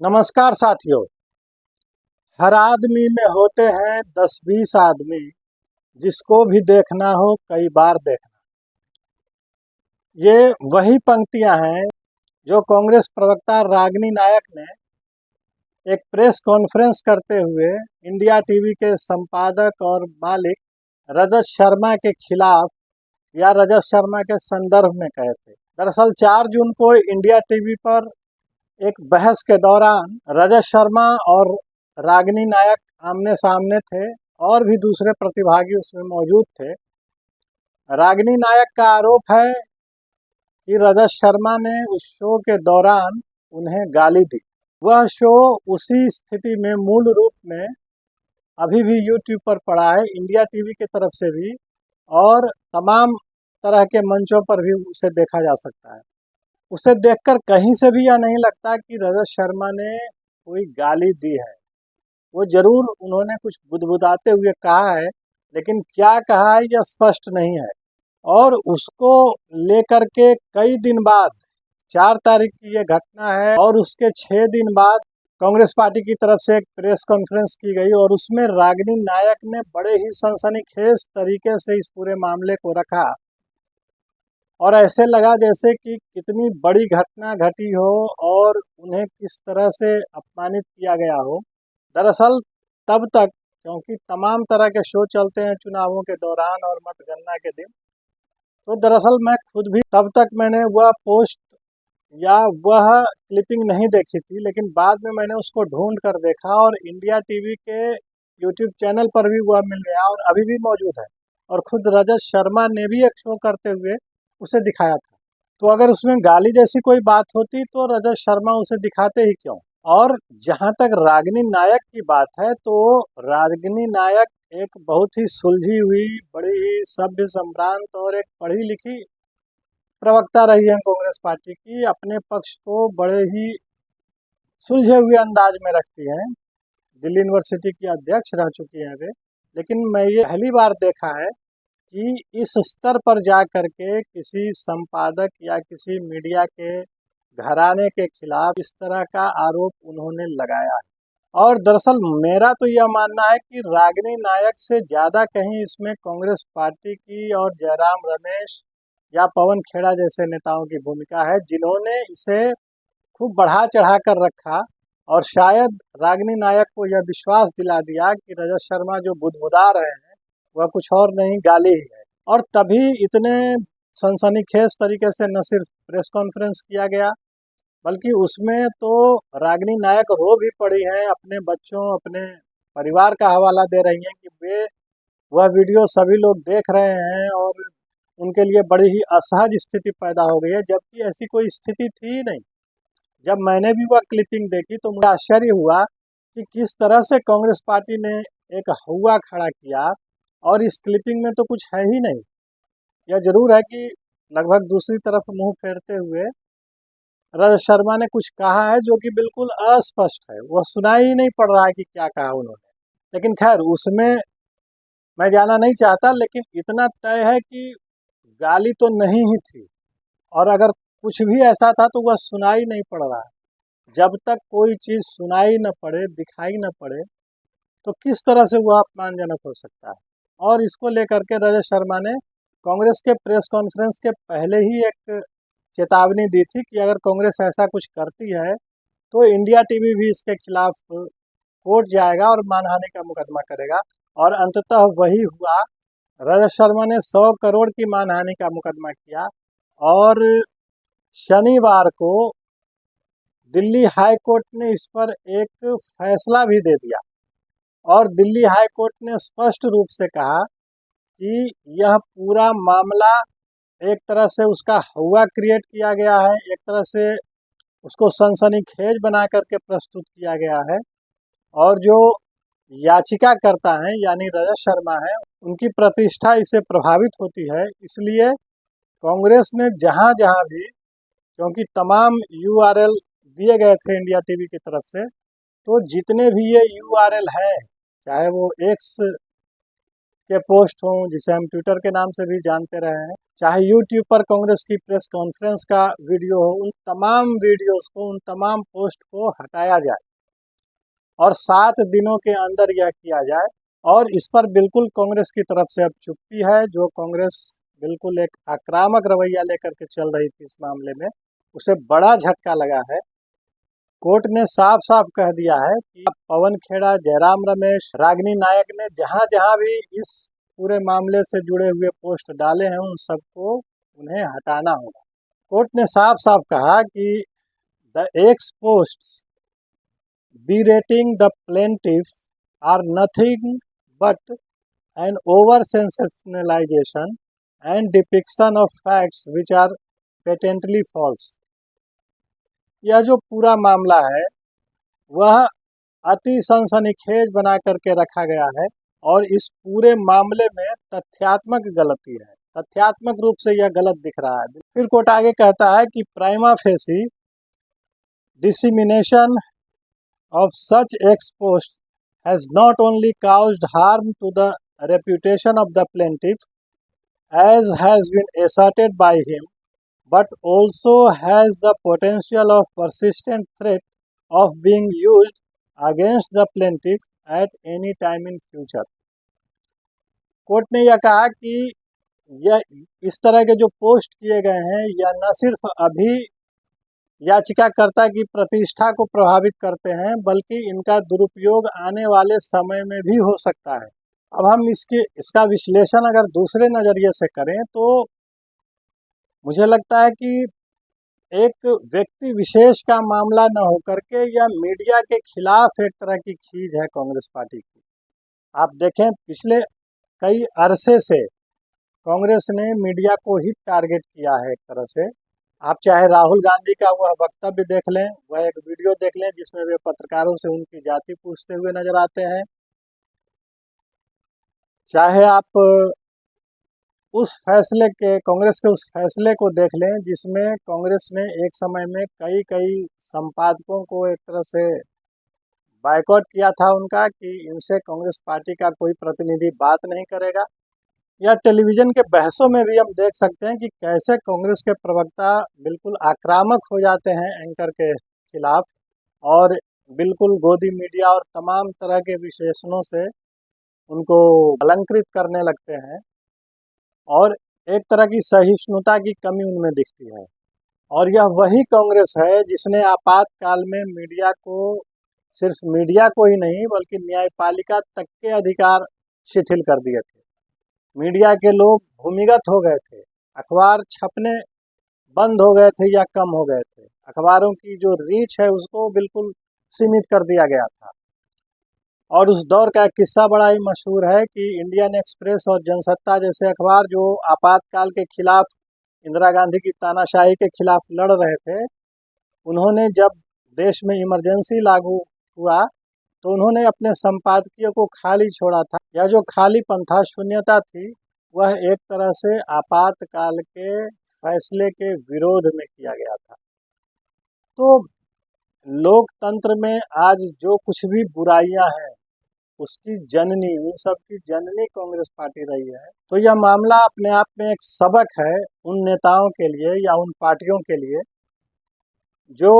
नमस्कार साथियों। हर आदमी में होते हैं 10-20 आदमी, जिसको भी देखना हो कई बार देखना। ये वही पंक्तियां हैं जो कांग्रेस प्रवक्ता रागिनी नायक ने एक प्रेस कॉन्फ्रेंस करते हुए इंडिया टीवी के संपादक और मालिक रजत शर्मा के खिलाफ या रजत शर्मा के संदर्भ में कहे थे। दरअसल 4 जून को इंडिया टीवी पर एक बहस के दौरान रजत शर्मा और रागिनी नायक आमने सामने थे और भी दूसरे प्रतिभागी उसमें मौजूद थे। रागिनी नायक का आरोप है कि रजत शर्मा ने उस शो के दौरान उन्हें गाली दी। वह शो उसी स्थिति में मूल रूप में अभी भी यूट्यूब पर पड़ा है, इंडिया टीवी की तरफ से भी, और तमाम तरह के मंचों पर भी उसे देखा जा सकता है। उसे देखकर कहीं से भी यह नहीं लगता कि रजत शर्मा ने कोई गाली दी है। वो जरूर उन्होंने कुछ बुदबुदाते हुए कहा है, लेकिन क्या कहा है यह स्पष्ट नहीं है। और उसको लेकर के कई दिन बाद 4 तारीख की ये घटना है और उसके 6 दिन बाद कांग्रेस पार्टी की तरफ से एक प्रेस कॉन्फ्रेंस की गई और उसमें रागिनी नायक ने बड़े ही सनसनीखेज तरीके से इस पूरे मामले को रखा और ऐसे लगा जैसे कि कितनी बड़ी घटना घटी हो और उन्हें किस तरह से अपमानित किया गया हो। दरअसल तब तक, क्योंकि तमाम तरह के शो चलते हैं चुनावों के दौरान और मतगणना के दिन, तो दरअसल मैं खुद भी तब तक मैंने वह पोस्ट या वह क्लिपिंग नहीं देखी थी, लेकिन बाद में मैंने उसको ढूंढ कर देखा और इंडिया टीवी के यूट्यूब चैनल पर भी वह मिल गया और अभी भी मौजूद है। और खुद रजत शर्मा ने भी एक शो करते हुए उसे दिखाया था। तो अगर उसमें गाली जैसी कोई बात होती तो रजत शर्मा उसे दिखाते ही क्यों। और जहाँ तक रागिनी नायक की बात है, तो रागिनी नायक एक बहुत ही सुलझी हुई, बड़ी ही सभ्य संभ्रांत और एक पढ़ी लिखी प्रवक्ता रही है कांग्रेस पार्टी की। अपने पक्ष को बड़े ही सुलझे हुए अंदाज में रखती हैं। दिल्ली यूनिवर्सिटी की अध्यक्ष रह चुकी हैं वे। लेकिन मैं ये पहली बार देखा है कि इस स्तर पर जा कर के किसी संपादक या किसी मीडिया के घराने के खिलाफ इस तरह का आरोप उन्होंने लगाया है। और दरअसल मेरा तो यह मानना है कि रागिनी नायक से ज़्यादा कहीं इसमें कांग्रेस पार्टी की और जयराम रमेश या पवन खेड़ा जैसे नेताओं की भूमिका है, जिन्होंने इसे खूब बढ़ा चढ़ा कर रखा और शायद रागिनी नायक को यह विश्वास दिला दिया कि रजत शर्मा जो बुदबुदा रहे हैं वह कुछ और नहीं, गाली ही है। और तभी इतने सनसनीखेज तरीके से न सिर्फ प्रेस कॉन्फ्रेंस किया गया, बल्कि उसमें तो रागिनी नायक रो भी पड़ी हैं, अपने बच्चों, अपने परिवार का हवाला दे रही हैं कि वे वह वीडियो सभी लोग देख रहे हैं और उनके लिए बड़ी ही असहज स्थिति पैदा हो गई है, जबकि ऐसी कोई स्थिति थी ही नहीं। जब मैंने भी वह क्लिपिंग देखी तो मुझे आश्चर्य हुआ कि किस तरह से कांग्रेस पार्टी ने एक हौवा खड़ा किया और इस क्लिपिंग में तो कुछ है ही नहीं। यह जरूर है कि लगभग दूसरी तरफ मुंह फेरते हुए रजत शर्मा ने कुछ कहा है जो कि बिल्कुल अस्पष्ट है, वह सुनाई ही नहीं पड़ रहा है कि क्या कहा उन्होंने। लेकिन खैर, उसमें मैं जाना नहीं चाहता, लेकिन इतना तय है कि गाली तो नहीं ही थी, और अगर कुछ भी ऐसा था तो वह सुनाई नहीं पड़ रहा है। जब तक कोई चीज़ सुनाई न पड़े, दिखाई न पड़े, तो किस तरह से वह अपमानजनक हो सकता है। और इसको लेकर के रजत शर्मा ने कांग्रेस के प्रेस कॉन्फ्रेंस के पहले ही एक चेतावनी दी थी कि अगर कांग्रेस ऐसा कुछ करती है तो इंडिया टीवी भी इसके खिलाफ कोर्ट जाएगा और मानहानि का मुकदमा करेगा। और अंततः वही हुआ। रजत शर्मा ने 100 करोड़ की मानहानि का मुकदमा किया और शनिवार को दिल्ली हाई कोर्ट ने इस पर एक फैसला भी दे दिया और दिल्ली हाई कोर्ट ने स्पष्ट रूप से कहा कि यह पूरा मामला एक तरह से उसका हवा क्रिएट किया गया है, एक तरह से उसको सनसनीखेज बना करके प्रस्तुत किया गया है। और जो याचिका करता है यानी रजत शर्मा है, उनकी प्रतिष्ठा इससे प्रभावित होती है। इसलिए कांग्रेस ने जहां जहां भी, क्योंकि तमाम यूआरएल दिए गए थे इंडिया टीवी की तरफ से, तो जितने भी ये यूआरएल हैं, चाहे वो एक्स के पोस्ट हों, जिसे हम ट्विटर के नाम से भी जानते रहे हैं, चाहे यूट्यूब पर कांग्रेस की प्रेस कॉन्फ्रेंस का वीडियो हो, उन तमाम वीडियोस को, उन तमाम पोस्ट को हटाया जाए और 7 दिनों के अंदर यह किया जाए। और इस पर बिल्कुल कांग्रेस की तरफ से अब चुप्पी है। जो कांग्रेस बिल्कुल एक आक्रामक रवैया लेकर के चल रही थी इस मामले में, उसे बड़ा झटका लगा है। कोर्ट ने साफ साफ कह दिया है कि पवन खेड़ा, जयराम रमेश, रागिनी नायक ने जहां जहां भी इस पूरे मामले से जुड़े हुए पोस्ट डाले हैं, उन सबको उन्हें हटाना होगा। कोर्ट ने साफ साफ कहा कि the x posts berating the plaintiff are nothing but an over-sensationalization and depiction of facts which are patently false। यह जो पूरा मामला है वह अति सनसनीखेज बना करके रखा गया है और इस पूरे मामले में तथ्यात्मक गलती है, तथ्यात्मक रूप से यह गलत दिख रहा है। फिर कोर्ट आगे कहता है कि prima facie dissemination of such exposed has not only caused harm to the reputation of the plaintiff as has been asserted by him, but also has the potential of persistent threat of being used against the plaintiff at any time in future। Court ने यह कहा कि यह इस तरह के जो post किए गए हैं यह न सिर्फ अभी याचिकाकर्ता की प्रतिष्ठा को प्रभावित करते हैं, बल्कि इनका दुरुपयोग आने वाले समय में भी हो सकता है। अब हम इसका विश्लेषण अगर दूसरे नज़रिए से करें तो मुझे लगता है कि एक व्यक्ति विशेष का मामला न होकर के यह मीडिया के खिलाफ एक तरह की खींच है कांग्रेस पार्टी की। आप देखें, पिछले कई अरसे से कांग्रेस ने मीडिया को ही टारगेट किया है एक तरह से। आप चाहे राहुल गांधी का वह वक्तव्य देख लें, वह एक वीडियो देख लें जिसमें वे पत्रकारों से उनकी जाति पूछते हुए नजर आते हैं, चाहे आप उस फैसले के, कांग्रेस के उस फैसले को देख लें जिसमें कांग्रेस ने एक समय में कई कई संपादकों को एक तरह से बायकॉट किया था उनका कि इनसे कांग्रेस पार्टी का कोई प्रतिनिधि बात नहीं करेगा। या टेलीविज़न के बहसों में भी हम देख सकते हैं कि कैसे कांग्रेस के प्रवक्ता बिल्कुल आक्रामक हो जाते हैं एंकर के खिलाफ और बिल्कुल गोदी मीडिया और तमाम तरह के विशेषणों से उनको अलंकृत करने लगते हैं और एक तरह की सहिष्णुता की कमी उनमें दिखती है। और यह वही कांग्रेस है जिसने आपातकाल में मीडिया को, सिर्फ मीडिया को ही नहीं बल्कि न्यायपालिका तक के अधिकार शिथिल कर दिए थे। मीडिया के लोग भूमिगत हो गए थे, अखबार छपने बंद हो गए थे या कम हो गए थे, अखबारों की जो रीच है उसको बिल्कुल सीमित कर दिया गया था। और उस दौर का एक किस्सा बड़ा ही मशहूर है कि इंडियन एक्सप्रेस और जनसत्ता जैसे अखबार जो आपातकाल के खिलाफ, इंदिरा गांधी की तानाशाही के खिलाफ लड़ रहे थे, उन्होंने जब देश में इमरजेंसी लागू हुआ तो उन्होंने अपने संपादकीय को खाली छोड़ा था। यह जो खालीपन था, शून्यता थी, वह एक तरह से आपातकाल के फैसले के विरोध में किया गया था। तो लोकतंत्र में आज जो कुछ भी बुराइयां हैं उसकी जननी, उन सब की जननी कांग्रेस पार्टी रही है। तो यह मामला अपने आप में एक सबक है उन नेताओं के लिए या उन पार्टियों के लिए जो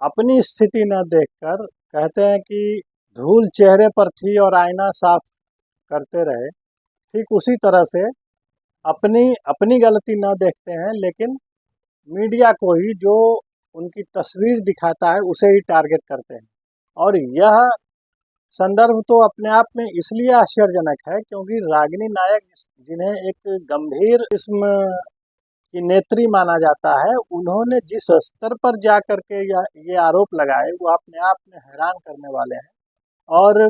अपनी स्थिति न देखकर कहते हैं कि धूल चेहरे पर थी और आईना साफ करते रहे। ठीक उसी तरह से अपनी गलती न देखते हैं, लेकिन मीडिया को ही, जो उनकी तस्वीर दिखाता है, उसे ही टारगेट करते हैं। और यह संदर्भ तो अपने आप में इसलिए आश्चर्यजनक है क्योंकि रागिनी नायक, जिन्हें एक गंभीर किस्म की नेत्री माना जाता है, उन्होंने जिस स्तर पर जा कर के ये आरोप लगाए वो अपने आप में हैरान करने वाले हैं। और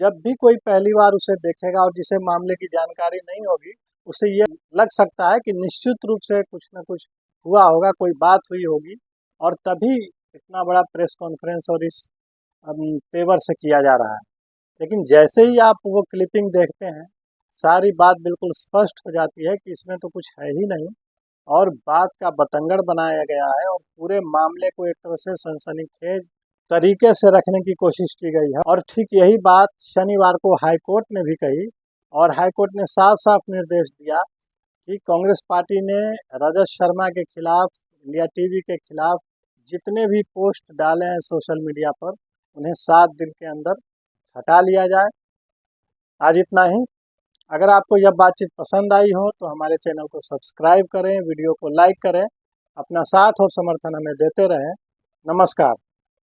जब भी कोई पहली बार उसे देखेगा और जिसे मामले की जानकारी नहीं होगी, उसे ये लग सकता है कि निश्चित रूप से कुछ न कुछ हुआ होगा, कोई बात हुई होगी और तभी इतना बड़ा प्रेस कॉन्फ्रेंस और इस तेवर से किया जा रहा है। लेकिन जैसे ही आप वो क्लिपिंग देखते हैं, सारी बात बिल्कुल स्पष्ट हो जाती है कि इसमें तो कुछ है ही नहीं और बात का बतंगड़ बनाया गया है और पूरे मामले को एक तरह से सनसनीखेज तरीके से रखने की कोशिश की गई है। और ठीक यही बात शनिवार को हाई कोर्ट ने भी कही और हाईकोर्ट ने साफ साफ निर्देश दिया कि कांग्रेस पार्टी ने रजत शर्मा के खिलाफ, इंडिया टीवी के खिलाफ जितने भी पोस्ट डाले हैं सोशल मीडिया पर, उन्हें 7 दिन के अंदर हटा लिया जाए। आज इतना ही। अगर आपको यह बातचीत पसंद आई हो तो हमारे चैनल को सब्सक्राइब करें, वीडियो को लाइक करें, अपना साथ और समर्थन हमें देते रहें। नमस्कार।